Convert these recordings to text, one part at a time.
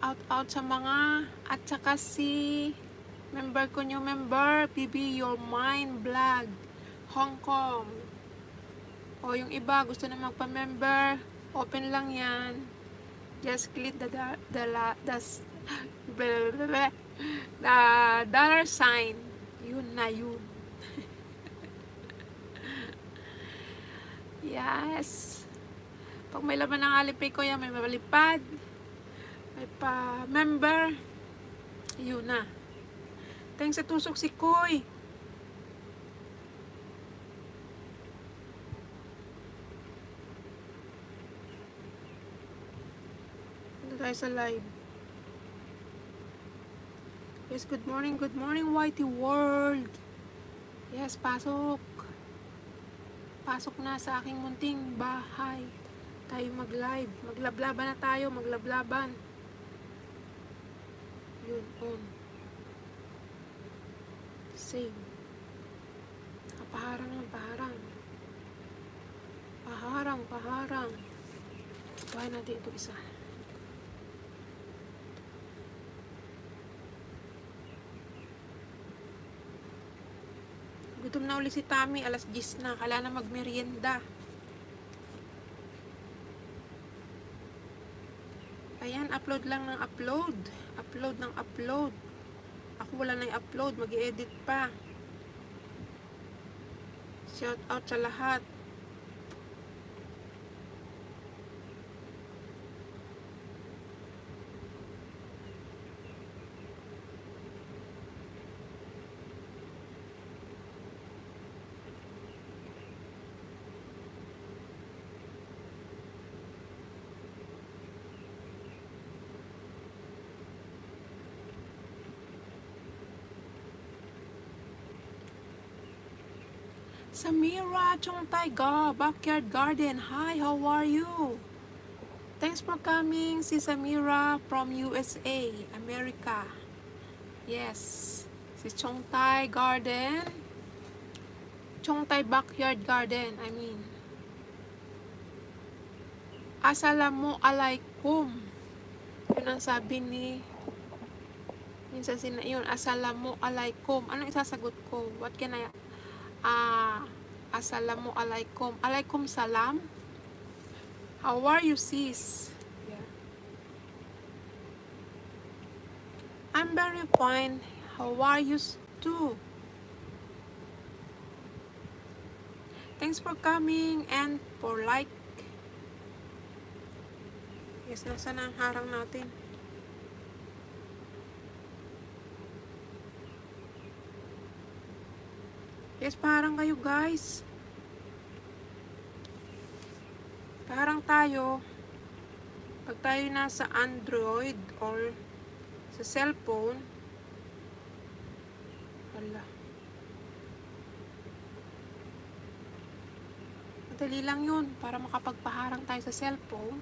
out sa mga at saka si member ko, new member, PB Your Mind Vlog Hong Kong. O yung iba gusto na magpa-member, open lang yan. Just click the dollar sign. Yun na yun. Yes. Pag may laman ng Alipay ko yan, may malipad, may pa-member, yun na. Thanks sa tusok si Koy. Ano tayo sa live? Yes, good morning, Whitey World. Yes, pasok. Pasok na sa aking munting bahay. Tayo mag-live. Maglablaban na tayo, maglablaban. Yun, on. Same. Paharang lang, paharang. Paharang. Buhay natin ito isa. Gutom na uli si Tami, alas 10 na. Kala na magmerienda. Ayan, upload lang ng upload. Upload ng upload. Ako wala na i-upload, mag-i-edit pa. Shout out sa lahat. Samira Chongtaiga, Backyard Garden. Hi, how are you? Thanks for coming, si Samira from USA, America. Yes, si Chongtai Garden. Chongtai Backyard Garden, I mean. Assalamualaikum. Yun ang sabi ni minsan yun, Assalamualaikum. Anong isasagot ko? What can I Assalamualaikum. Alaikum salam. How are you, sis? Yeah. I'm very fine. How are you too? Thanks for coming and for like. Yes, nasa na ang harang natin? Yes, parang kayo guys. Parang tayo. Pag tayo nasa Android or sa cellphone. Wala. Madali lang yun para makapagpaharang tayo sa cellphone.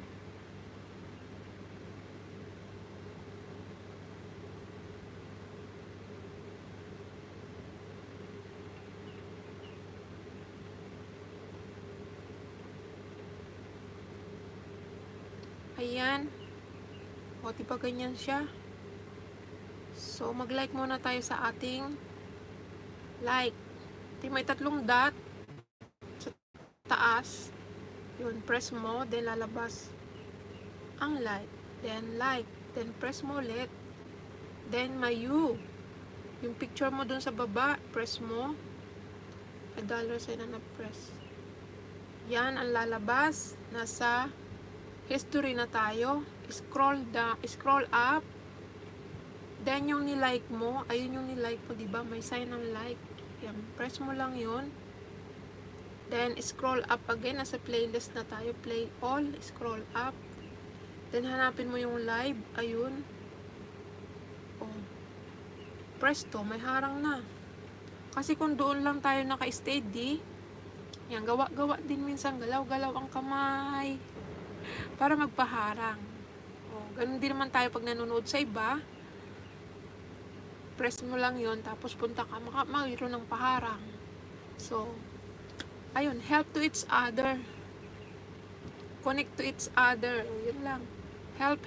Ayan. O, diba ganyan siya? So, mag-like muna tayo sa ating like. May 3 dot sa taas. Yun, press mo, then lalabas ang like. Then press mo ulit. Then may you. Yung picture mo dun sa baba, press mo. $1 na na-press. Yan ang lalabas. Nasa history na tayo. Scroll up. Then yung nilike mo, ayun yung nilike mo, diba? May sign ng like. Yan, press mo lang yun. Then scroll up again. Nasa playlist na tayo. Play all. Scroll up. Then hanapin mo yung live. Ayun. Oh. Presto, may harang na. Kasi kung doon lang tayo naka-steady, yan, gawa-gawa din minsan. Galaw-galaw ang kamay. Para magpaharang. O, ganun din naman tayo pag nanonood sa iba. Press mo lang yon, tapos punta ka, mayroon ng paharang. So, ayun, help to each other. Connect to each other. Yun lang. Help.